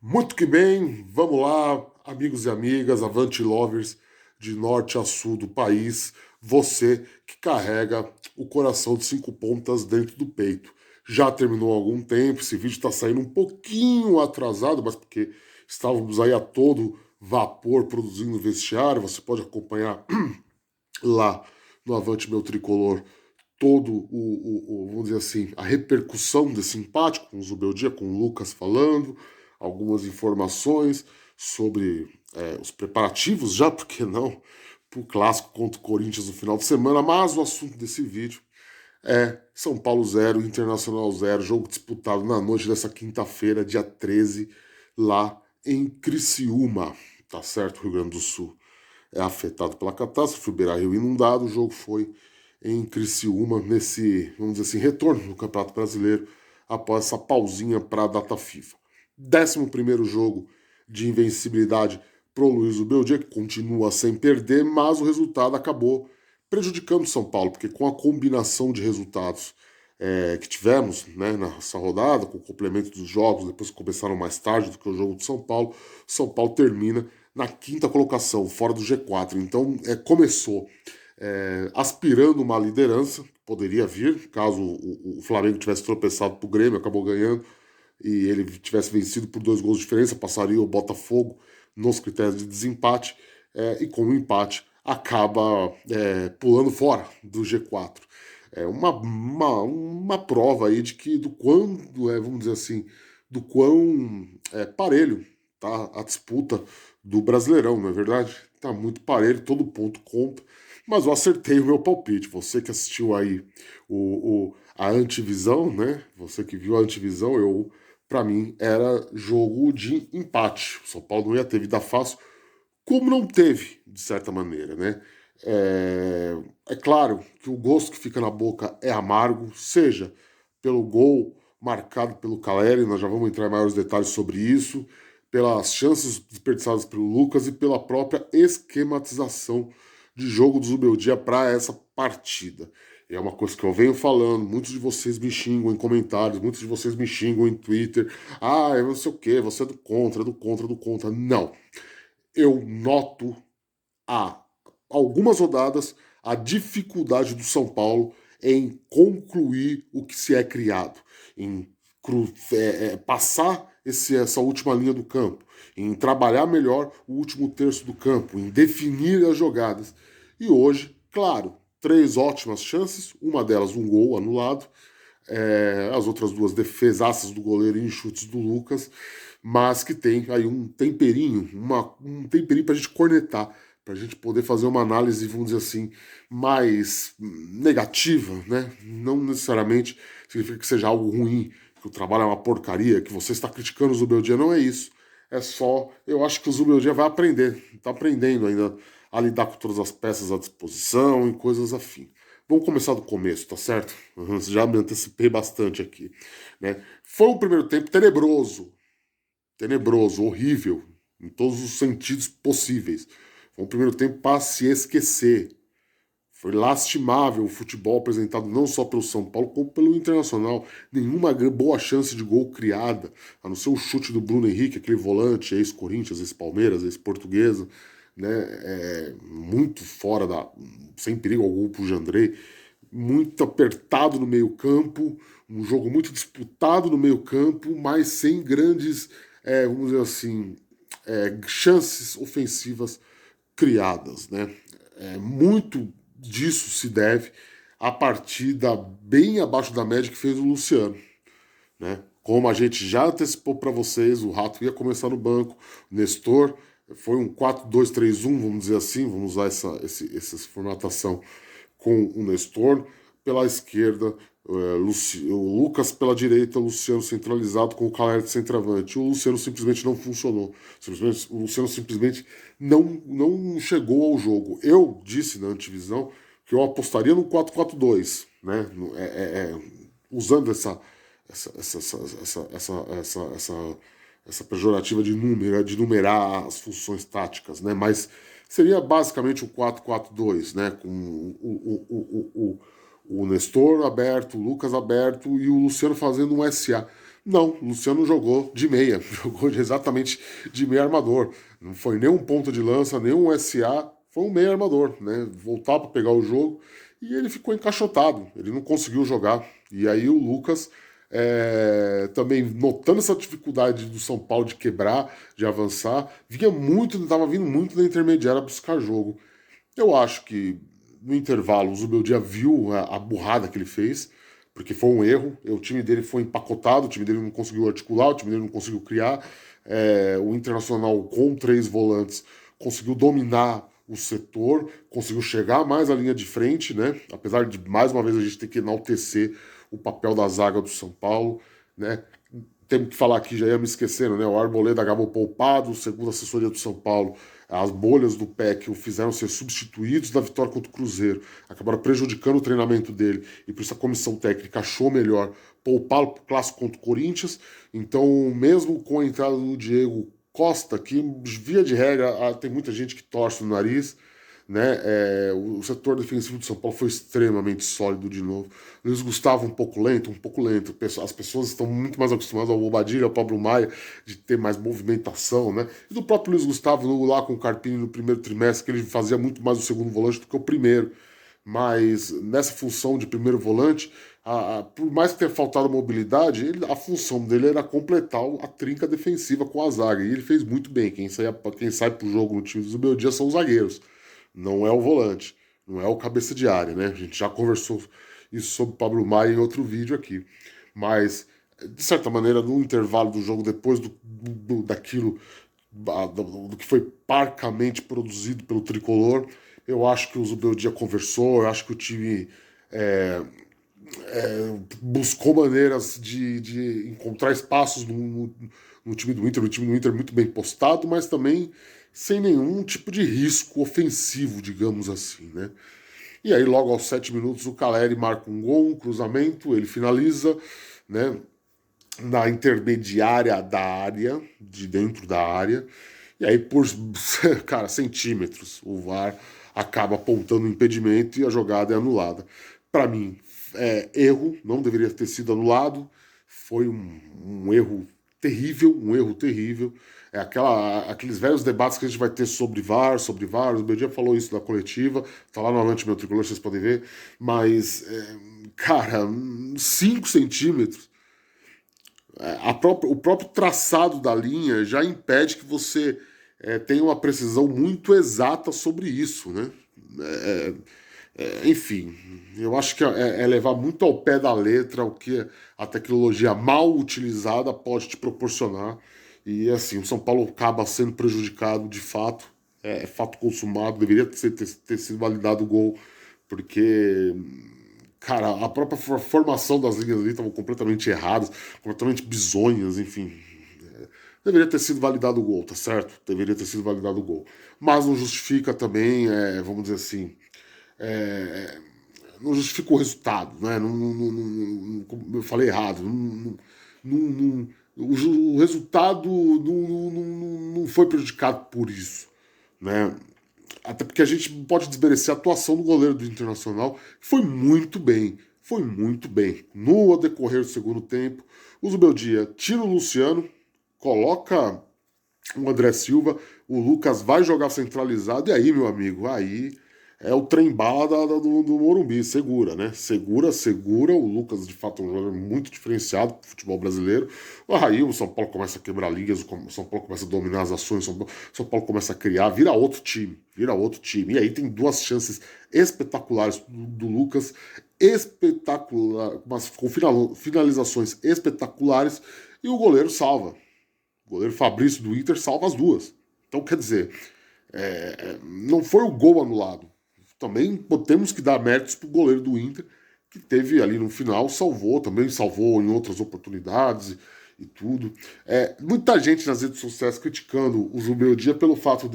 Muito que bem, vamos lá, amigos e amigas, Avante Lovers de norte a sul do país, você que carrega o coração de cinco pontas dentro do peito. Já terminou há algum tempo, esse vídeo está saindo um pouquinho atrasado, mas porque estávamos aí a todo vapor produzindo vestiário, você pode acompanhar lá no Avante Meu Tricolor todo vamos dizer assim, a repercussão desse empate com o Zubeldia, com o Lucas falando, algumas informações sobre os preparativos já, por que não, para o clássico contra o Corinthians no final de semana, mas o assunto desse vídeo é São Paulo 0, Internacional 0, jogo disputado na noite dessa quinta-feira, dia 13, lá em Criciúma, tá certo, Rio Grande do Sul é afetado pela catástrofe, o Beira-Rio inundado, o jogo foi em Criciúma, nesse, vamos dizer assim, retorno no Campeonato Brasileiro, após essa pausinha para a data FIFA. 11º jogo de invencibilidade pro Luiz Beldia, que continua sem perder, mas o resultado acabou prejudicando o São Paulo, porque com a combinação de resultados que tivemos nessa rodada, com o complemento dos jogos, depois que começaram mais tarde do que o jogo de São Paulo termina na quinta colocação, fora do G4. Então, começou aspirando uma liderança, poderia vir, caso o Flamengo tivesse tropeçado para o Grêmio, acabou ganhando, e ele tivesse vencido por 2 gols de diferença, passaria o Botafogo nos critérios de desempate, e com o empate acaba pulando fora do G4. É uma prova aí de que do quando, vamos dizer assim, do quão parelho tá a disputa do Brasileirão, não é verdade? Tá muito parelho, todo ponto conta, mas eu acertei o meu palpite. Você que assistiu aí a antivisão, né? Você que viu a antivisão, para mim era jogo de empate. O São Paulo não ia ter vida fácil, como não teve, de certa maneira, né? É claro que o gosto que fica na boca é amargo, seja pelo gol marcado pelo Caleri, nós já vamos entrar em maiores detalhes sobre isso, pelas chances desperdiçadas pelo Lucas e pela própria esquematização de jogo do Zubeldia para essa partida. É uma coisa que eu venho falando, muitos de vocês me xingam em comentários, muitos de vocês me xingam em Twitter. Ah, eu não sei o quê, você é do contra, do contra, do contra. Não. Eu noto há algumas rodadas a dificuldade do São Paulo em concluir o que se é criado, em passar essa última linha do campo, em trabalhar melhor o último terço do campo, em definir as jogadas. E hoje, claro, 3 ótimas chances, uma delas um gol anulado, as outras duas defesaças do goleiro e chutes do Lucas, mas que tem aí um temperinho, um temperinho para a gente cornetar, para a gente poder fazer uma análise, vamos dizer assim, mais negativa, né? Não necessariamente significa que seja algo ruim, que o trabalho é uma porcaria, que você está criticando o Zubeldia, não é isso. É só, eu acho que o Zubeldia vai aprender, está aprendendo ainda a lidar com todas as peças à disposição e coisas afim. Vamos começar do começo, tá certo? Já me antecipei bastante aqui, né? Foi um primeiro tempo tenebroso, tenebroso, horrível, em todos os sentidos possíveis. Foi um primeiro tempo para se esquecer. Foi lastimável o futebol apresentado não só pelo São Paulo, como pelo Internacional. Nenhuma boa chance de gol criada, a não ser o chute do Bruno Henrique, aquele volante, ex-Corinthians, ex-Palmeiras, ex-Portuguesa, né? Muito fora da. Sem perigo algum para o Jandrei. Muito apertado no meio-campo, um jogo muito disputado no meio-campo, mas sem grandes, vamos dizer assim, chances ofensivas criadas, né? Muito disso se deve à partida bem abaixo da média que fez o Luciano, né? Como a gente já antecipou para vocês, o Rato ia começar no banco, o Nestor foi um 4-2-3-1, vamos dizer assim, vamos usar essa formatação com o Nestor pela esquerda, o Lucas pela direita, o Luciano centralizado com o Caleri de centroavante. O Luciano simplesmente não funcionou. O Luciano simplesmente não chegou ao jogo. Eu disse na antivisão que eu apostaria no 4-4-2, né? Usando essa pejorativa de numerar as funções táticas, né? Mas seria basicamente o 4-4-2, né? Com o Nestor aberto, o Lucas aberto e o Luciano fazendo um SA. Não, o Luciano jogou de meia, jogou exatamente de meia armador. Não foi nem um ponta de lança, nem um SA, foi um meia armador, né? Voltar para pegar o jogo e ele ficou encaixotado, ele não conseguiu jogar. E aí o Lucas, também notando essa dificuldade do São Paulo de quebrar, de avançar, estava vindo muito na intermediária buscar jogo. Eu acho que no intervalo o Zubeldia viu a burrada que ele fez, porque foi um erro. O time dele foi empacotado, o time dele não conseguiu articular, o time dele não conseguiu criar. O Internacional, com três volantes, conseguiu dominar o setor, conseguiu chegar mais à linha de frente, né? Apesar de, mais uma vez, a gente ter que enaltecer o papel da zaga do São Paulo, né? Temos que falar aqui, já ia me esquecendo, né? O Arboleda acabou poupado, segundo a assessoria do São Paulo, as bolhas do pé que o fizeram ser substituídos da vitória contra o Cruzeiro, acabaram prejudicando o treinamento dele, e por isso a comissão técnica achou melhor poupá-lo para o clássico contra o Corinthians. Então, mesmo com a entrada do Diego Costa, que via de regra tem muita gente que torce no nariz, né? O setor defensivo do São Paulo foi extremamente sólido de novo. Luiz Gustavo um pouco lento, um pouco lento. As pessoas estão muito mais acostumadas ao Bobadilha, ao Pablo Maia, de ter mais movimentação, né? E do próprio Luiz Gustavo lá com o Carpini no primeiro trimestre, que ele fazia muito mais o segundo volante do que o primeiro. Mas nessa função de primeiro volante, por mais que tenha faltado mobilidade, a função dele era completar a trinca defensiva com a zaga. E ele fez muito bem. Quem sai pro jogo no time do Zubeldia são os zagueiros, não é o volante, não é o cabeça de área, né? A gente já conversou isso sobre o Pablo Maia em outro vídeo aqui. Mas, de certa maneira, no intervalo do jogo, depois daquilo, do que foi parcamente produzido pelo Tricolor, eu acho que o Zubeldia conversou, eu acho que o time buscou maneiras de encontrar espaços no time do Inter, o time do Inter muito bem postado, mas também sem nenhum tipo de risco ofensivo, digamos assim, né? E aí, logo aos 7 minutos, o Caleri marca um gol, um cruzamento, ele finaliza, né? Na intermediária da área, de dentro da área, e aí, por, cara, centímetros, o VAR acaba apontando o impedimento e a jogada é anulada. Para mim, erro, não deveria ter sido anulado, foi um erro terrível, um erro terrível. Aqueles velhos debates que a gente vai ter sobre VAR, sobre VAR. O Beldia falou isso na coletiva, tá lá no Avante Meu Tricolor, vocês podem ver. Mas, cara, 5 centímetros, o próprio traçado da linha já impede que você tenha uma precisão muito exata sobre isso, né? É, enfim, eu acho que é levar muito ao pé da letra o que a tecnologia mal utilizada pode te proporcionar. E assim, o São Paulo acaba sendo prejudicado de fato, é fato consumado, deveria ter sido validado o gol, porque, cara, a própria formação das linhas ali estavam completamente erradas, completamente bizonhas, enfim. Deveria ter sido validado o gol, tá certo? Deveria ter sido validado o gol. Mas não justifica também, vamos dizer assim, é, não justifica o resultado, né? Eu falei errado. O resultado não foi prejudicado por isso, né? Até porque a gente pode desmerecer a atuação do goleiro do Internacional, que foi muito bem, foi muito bem. No decorrer do segundo tempo, o Zubeldia tira o Luciano, coloca o André Silva, o Lucas vai jogar centralizado, e aí, meu amigo, aí é o trem-bala do Morumbi, segura, né? Segura. O Lucas, de fato, é um jogador muito diferenciado pro futebol brasileiro. Aí o São Paulo começa a quebrar linhas, o São Paulo começa a dominar as ações, São Paulo começa a criar, vira outro time, vira outro time. E aí tem duas chances espetaculares do Lucas, espetacular, mas com finalizações espetaculares, e o goleiro salva. O goleiro Fabrício do Inter salva as duas. Então, quer dizer, não foi o gol anulado. Também temos que dar méritos para o goleiro do Inter, que teve ali no final, também salvou em outras oportunidades e tudo. Muita gente nas redes sociais criticando o Zubeldia pelo fato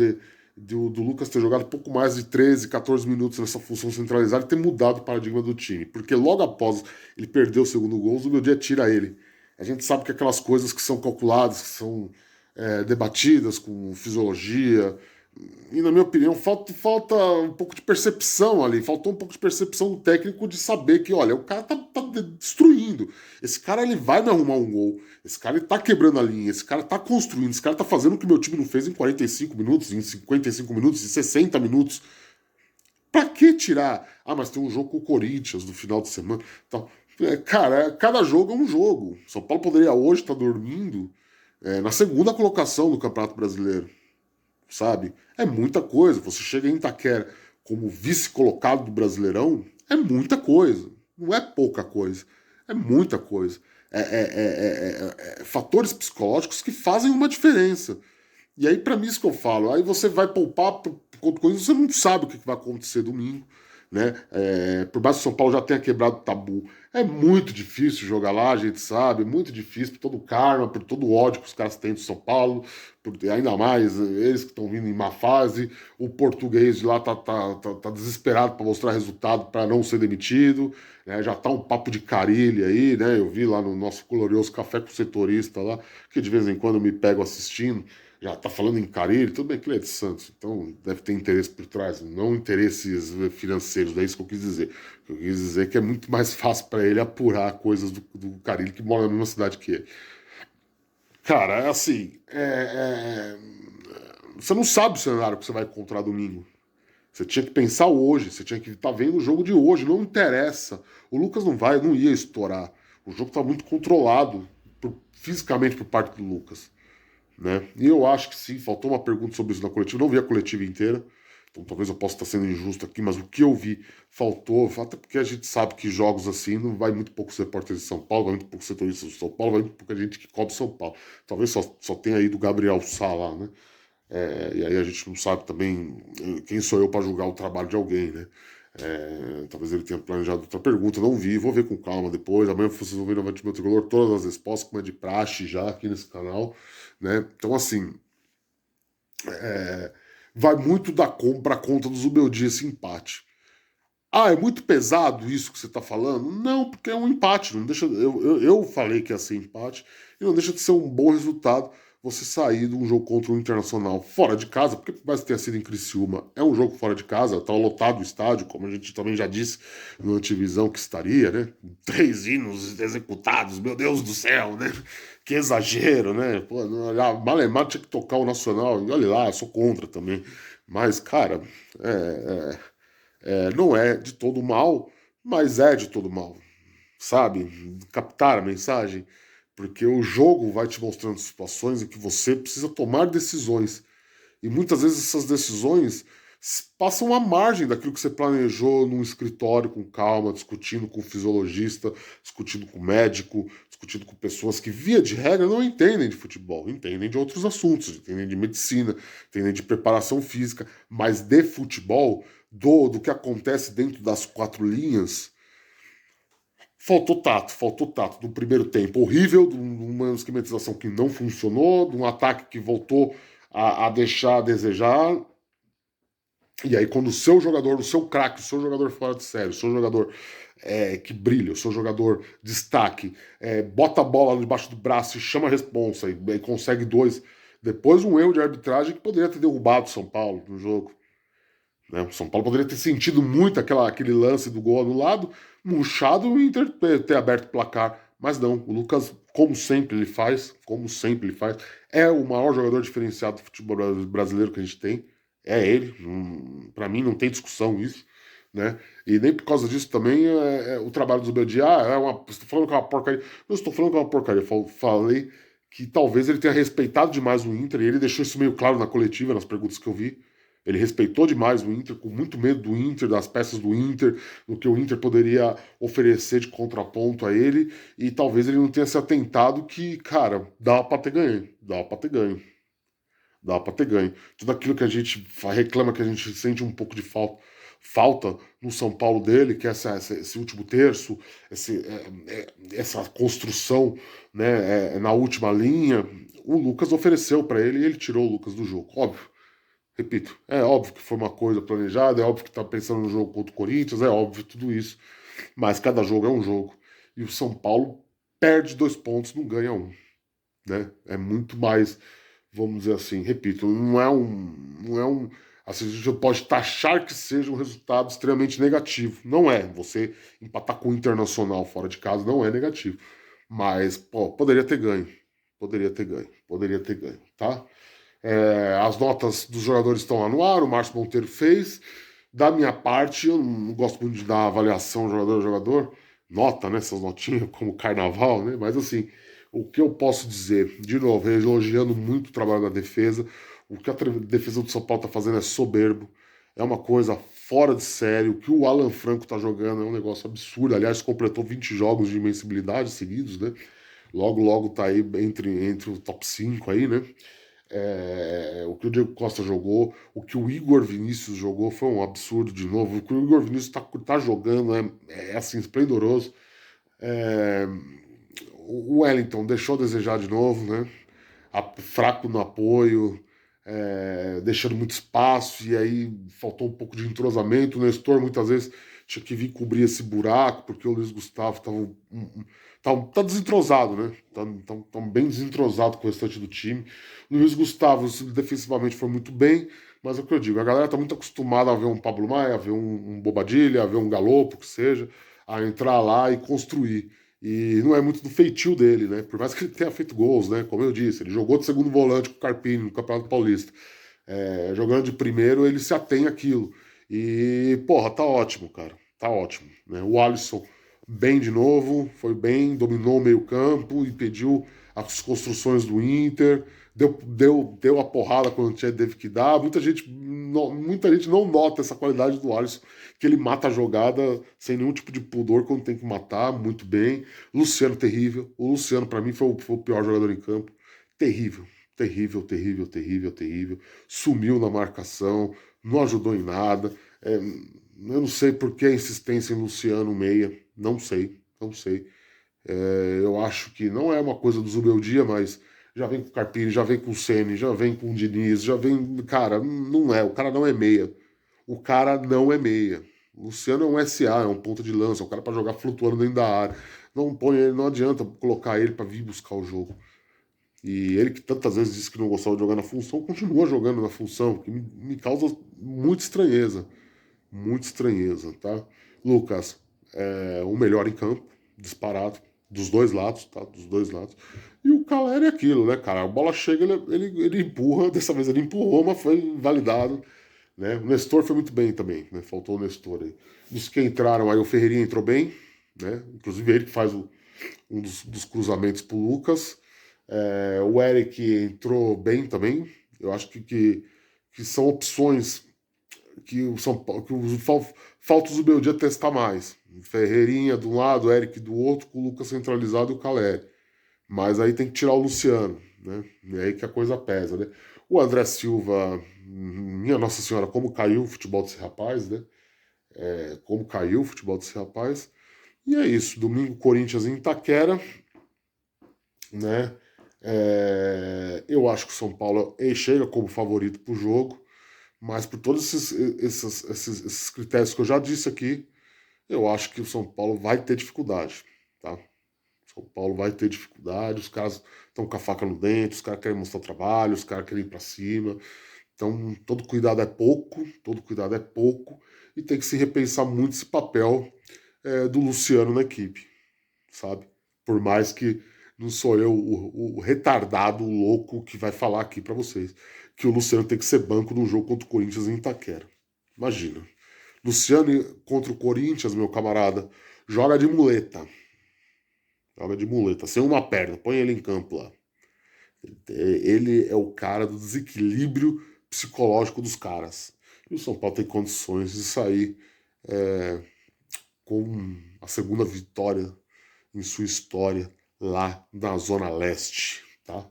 do Lucas ter jogado pouco mais de 13, 14 minutos nessa função centralizada e ter mudado o paradigma do time. Porque logo após ele perder o segundo gol, o Zubeldia tira ele. A gente sabe que aquelas coisas que são calculadas, que são debatidas com fisiologia, E na minha opinião, falta um pouco de percepção ali, faltou um pouco de percepção do técnico de saber que, olha, o cara tá destruindo. Esse cara ele vai me arrumar um gol. Esse cara ele tá quebrando a linha, esse cara tá construindo, esse cara tá fazendo o que meu time não fez em 45 minutos, em 55 minutos, em 60 minutos. Pra que tirar? Ah, mas tem um jogo com o Corinthians no final de semana. Tal. Cara, cada jogo é um jogo. São Paulo poderia hoje estar dormindo na segunda colocação do Campeonato Brasileiro, sabe? É muita coisa. Você chega em Itaquera como vice-colocado do Brasileirão, é muita coisa. Não é pouca coisa. É muita coisa. Fatores psicológicos que fazem uma diferença. E aí, para mim, isso que eu falo. Aí você vai poupar contra coisa, você não sabe o que vai acontecer domingo. Né? Por mais que o São Paulo já tenha quebrado o tabu, é muito difícil jogar lá, a gente sabe, é muito difícil por todo o karma, por todo o ódio que os caras têm do São Paulo, ainda mais eles que estão vindo em má fase, o português de lá tá desesperado para mostrar resultado para não ser demitido, né? Já tá um papo de Carille aí, né? Eu vi lá no nosso glorioso Café com o Setorista lá, que de vez em quando eu me pego assistindo, já tá falando em Carille, tudo bem que ele é de Santos, então deve ter interesse por trás, não interesses financeiros, é isso que eu quis dizer. Eu quis dizer que é muito mais fácil para ele apurar coisas do Carille que mora na mesma cidade que ele. Cara, é assim, você não sabe o cenário que você vai encontrar domingo. Você tinha que pensar hoje, você tinha que estar vendo o jogo de hoje, não interessa. O Lucas não ia estourar. O jogo está muito controlado fisicamente por parte do Lucas. Né? E eu acho que sim, faltou uma pergunta sobre isso na coletiva. Eu não vi a coletiva inteira, então talvez eu possa estar sendo injusto aqui, mas o que eu vi faltou, até porque a gente sabe que jogos assim não vai muito poucos repórteres de São Paulo, vai muito poucos setoristas de São Paulo, vai muito pouca gente que cobre São Paulo. Talvez só tenha ido o Gabriel Sá lá, né? E aí a gente não sabe também quem sou eu para julgar o trabalho de alguém, né? Talvez ele tenha planejado outra pergunta, não vi, vou ver com calma depois. Amanhã vocês vão ver no Avante Meu Tricolor todas as respostas, como é de praxe já aqui nesse canal, né? Então, assim, é, vai muito da compra conta do Zubeldia esse empate. Ah, é muito pesado isso que você está falando? Não, porque é um empate. Não deixa, eu falei que ia ser empate e não deixa de ser um bom resultado você sair de um jogo contra o Internacional fora de casa, porque por mais que tenha sido em Criciúma, é um jogo fora de casa, estava lotado o estádio, como a gente também já disse no Antivisão que estaria, né? 3 hinos executados, meu Deus do céu, né? Que exagero, né? Pô, Malemar tinha que tocar o Nacional, e olha lá, eu sou contra também. Mas, cara, não é de todo mal, mas é de todo mal, sabe? Captar a mensagem, porque o jogo vai te mostrando situações em que você precisa tomar decisões. E muitas vezes essas decisões passam à margem daquilo que você planejou num escritório com calma, discutindo com o fisiologista, discutindo com o médico, discutindo com pessoas que, via de regra, não entendem de futebol, entendem de outros assuntos, entendem de medicina, entendem de preparação física, mas de futebol, do que acontece dentro das quatro linhas, faltou tato. No primeiro tempo horrível, de uma esquematização que não funcionou, de um ataque que voltou a deixar a desejar. E aí, quando o seu jogador, o seu craque, o seu jogador fora de série, o seu jogador que brilha, o seu jogador destaque, bota a bola debaixo do braço e chama a responsa e consegue dois. Depois, um erro de arbitragem que poderia ter derrubado o São Paulo no jogo. Né? O São Paulo poderia ter sentido muito aquele lance do gol anulado, murchado e o Inter ter aberto o placar. Mas não, o Lucas, como sempre ele faz, é o maior jogador diferenciado do futebol brasileiro que a gente tem. É ele, para mim não tem discussão isso. Né? E nem por causa disso também o trabalho do Zubeldia estou falando que é uma porcaria. Não estou falando que é uma porcaria, falei que talvez ele tenha respeitado demais o Inter, e ele deixou isso meio claro na coletiva, nas perguntas que eu vi. Ele respeitou demais o Inter, com muito medo do Inter, das peças do Inter, do que o Inter poderia oferecer de contraponto a ele, e talvez ele não tenha se atentado que, cara, dá pra ter ganho, dá pra ter ganho, dá pra ter ganho. Tudo aquilo que a gente reclama, que a gente sente um pouco de falta no São Paulo dele, que é esse último terço, essa construção, né, na última linha, o Lucas ofereceu para ele e ele tirou o Lucas do jogo, óbvio. Repito, é óbvio que foi uma coisa planejada, é óbvio que tá pensando no jogo contra o Corinthians, é óbvio tudo isso. Mas cada jogo é um jogo. E o São Paulo perde 2 pontos, não ganha um. Né? É muito mais vamos dizer assim, repito, não é um, assim, a gente pode taxar que seja um resultado extremamente negativo. Não é. Você empatar com o Internacional fora de casa não é negativo. Mas, pô, poderia ter ganho. Poderia ter ganho. Poderia ter ganho, tá? As notas dos jogadores estão lá no ar, o Márcio Monteiro fez. Da minha parte, eu não gosto muito de dar avaliação jogador a jogador, nota, né? Essas notinhas como carnaval, né? Mas assim, o que eu posso dizer, de novo, elogiando muito o trabalho da defesa, o que a defesa do São Paulo está fazendo é soberbo, é uma coisa fora de sério. O que o Alan Franco está jogando é um negócio absurdo. Aliás, completou 20 jogos de invencibilidade seguidos, né? Logo, logo tá aí entre o top 5 aí, né? O que o Diego Costa jogou, o que o Igor Vinícius jogou foi um absurdo de novo. O que o Igor Vinícius tá jogando é assim, esplendoroso. É, o Wellington deixou a desejar de novo, né? Fraco no apoio, deixando muito espaço, e aí faltou um pouco de entrosamento. O Nestor muitas vezes tinha que vir cobrir esse buraco, porque o Luiz Gustavo tá desentrosado, né? Tá bem desentrosado com o restante do time. O Luiz Gustavo defensivamente foi muito bem, mas é o que eu digo, a galera tá muito acostumada a ver um Pablo Maia, a ver um Bobadilha, a ver um Galopo, que seja, a entrar lá e construir. E não é muito do feitio dele, né? Por mais que ele tenha feito gols, né? Como eu disse, ele jogou de segundo volante com o Carpini no Campeonato Paulista. Jogando de primeiro, ele se atém àquilo. E, porra, tá ótimo, cara. Tá ótimo, né? O Alisson bem de novo, foi bem, dominou o meio-campo, impediu as construções do Inter, deu a porrada quando teve que dar. Muita gente não nota essa qualidade do Alisson, que ele mata a jogada sem nenhum tipo de pudor quando tem que matar, muito bem. Luciano, terrível. O Luciano, para mim, foi o pior jogador em campo. Terrível, terrível, terrível, terrível, terrível. Sumiu na marcação, não ajudou em nada. Eu não sei por que a insistência em Luciano Meia. Não sei, não sei. Eu acho que não é uma coisa do Zubeldia, mas já vem com o Carpini, já vem com o Ceni, já vem com o Diniz, já vem. Cara, não é. O cara não é meia. O cara não é meia. O Luciano é um SA, é um ponta de lança, é um cara para jogar flutuando dentro da área. Não põe ele, não adianta colocar ele para vir buscar o jogo. E ele que tantas vezes disse que não gostava de jogar na função, continua jogando na função, que me causa muita estranheza. Muita estranheza, tá? Lucas, o melhor em campo, disparado, dos dois lados, tá? Dos dois lados. E o Caleri é aquilo, né, cara? A bola chega, ele empurra, dessa vez ele empurrou, mas foi validado, né? O Nestor foi muito bem também, né? Faltou o Nestor aí. Dos que entraram aí, o Ferreirinha entrou bem, né? Inclusive ele que faz um dos cruzamentos pro Lucas. O Eric entrou bem também. Eu acho que são opções que o São Paulo, falta o Zubeldia testar mais. Ferreirinha de um lado, Eric do outro, com o Lucas centralizado e o Caleri. Mas aí tem que tirar o Luciano, né? E aí que a coisa pesa, né? O André Silva, minha Nossa Senhora, como caiu o futebol desse rapaz, né? Como caiu o futebol desse rapaz. E é isso. Domingo, Corinthians em Itaquera, né? Eu acho que o São Paulo chega como favorito para o jogo. Mas por todos esses critérios que eu já disse aqui, eu acho que o São Paulo vai ter dificuldade, tá? O São Paulo vai ter dificuldade, os caras estão com a faca no dente, os caras querem mostrar trabalho, os caras querem ir para cima. Então, todo cuidado é pouco, e tem que se repensar muito esse papel do Luciano na equipe, sabe? Por mais que não sou eu o retardado, o louco que vai falar aqui para vocês que o Luciano tem que ser banco num jogo contra o Corinthians em Itaquera. Imagina. Luciano contra o Corinthians, meu camarada, joga de muleta. Joga de muleta, sem uma perna. Põe ele em campo lá. Ele é o cara do desequilíbrio psicológico dos caras. E o São Paulo tem condições de sair com a segunda vitória em sua história lá na Zona Leste, tá?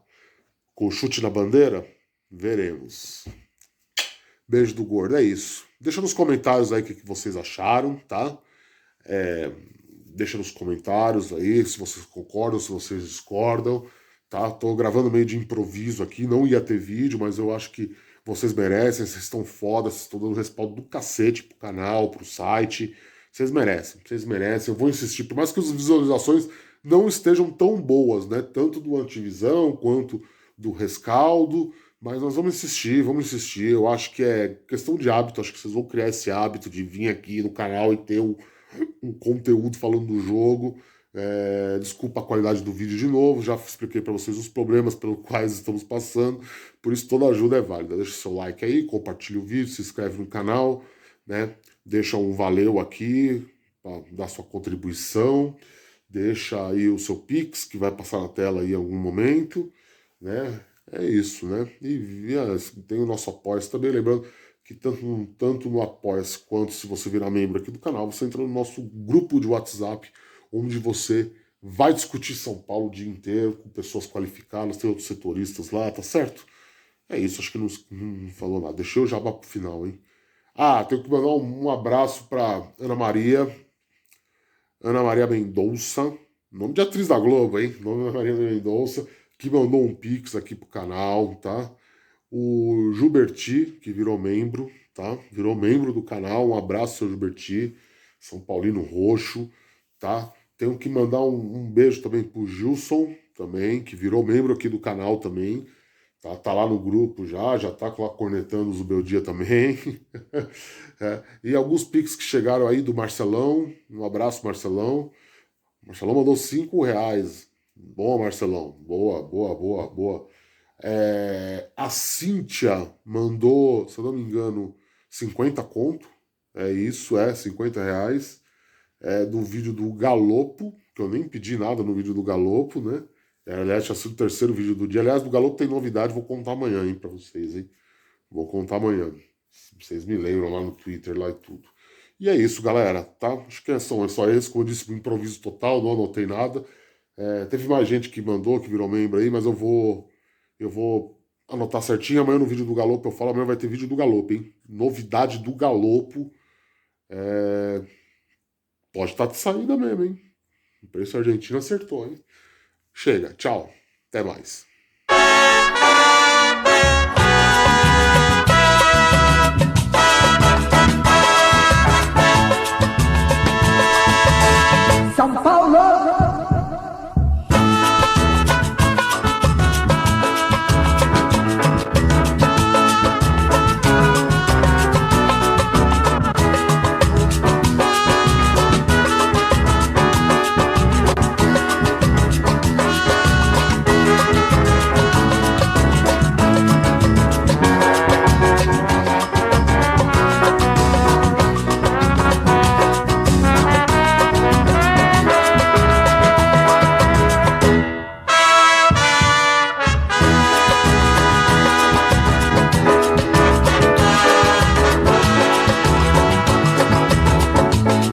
Com o chute na bandeira, veremos. Beijo do gordo, é isso. Deixa nos comentários aí o que vocês acharam, tá? Deixa nos comentários aí se vocês concordam, se vocês discordam, tá? Tô gravando meio de improviso aqui, não ia ter vídeo, mas eu acho que vocês merecem, vocês estão foda, vocês estão dando respaldo do cacete pro canal, pro site. Vocês merecem, vocês merecem. Eu vou insistir, por mais que as visualizações não estejam tão boas, né? Tanto do Antivisão quanto do rescaldo, mas nós vamos insistir. Eu acho que é questão de hábito, acho que vocês vão criar esse hábito de vir aqui no canal e ter um conteúdo falando do jogo. Desculpa a qualidade do vídeo de novo, já expliquei para vocês os problemas pelos quais estamos passando, por isso toda ajuda é válida. Deixa seu like aí, compartilha o vídeo, se inscreve no canal, né? Deixa um valeu aqui para dar sua contribuição, deixa aí o seu Pix, que vai passar na tela aí em algum momento, né? É isso, né? Tem o nosso apoia também, lembrando que tanto no apoia quanto se você virar membro aqui do canal, você entra no nosso grupo de WhatsApp, onde você vai discutir São Paulo o dia inteiro com pessoas qualificadas, tem outros setoristas lá, tá certo? É isso, acho que não falou nada. Deixei o jabá pro final, hein? Tenho que mandar um abraço para Ana Maria Mendonça, nome de atriz da Globo, hein? Nome Ana Maria Mendonça, que mandou um pix aqui pro canal, tá? O Gilberti, que virou membro, tá? Virou membro do canal, um abraço, seu Gilberti, São Paulino Roxo, tá? Tenho que mandar um beijo também pro Gilson, também, que virou membro aqui do canal também, tá lá no grupo já tá lá cornetando o Zubel Dia também. E alguns pics que chegaram aí do Marcelão, um abraço, Marcelão. Marcelão mandou R$ 5. Boa, Marcelão. Boa. A Cíntia mandou, se eu não me engano, 50 conto. É isso, R$ 50. Do vídeo do Galopo, que eu nem pedi nada no vídeo do Galopo, né? Aliás, tinha sido o terceiro vídeo do dia. Aliás, do Galopo tem novidade, vou contar amanhã, hein, pra vocês, hein? Vou contar amanhã. Vocês me lembram lá no Twitter, lá e tudo. E é isso, galera, tá? Acho que é só esse, como eu disse, um improviso total, não anotei nada. Teve mais gente que mandou, que virou membro aí, mas eu vou anotar certinho. Amanhã no vídeo do Galopo eu falo, amanhã vai ter vídeo do Galopo, hein? Novidade do Galopo. Pode estar de saída mesmo, hein? O preço argentino acertou, hein? Chega, tchau, até mais.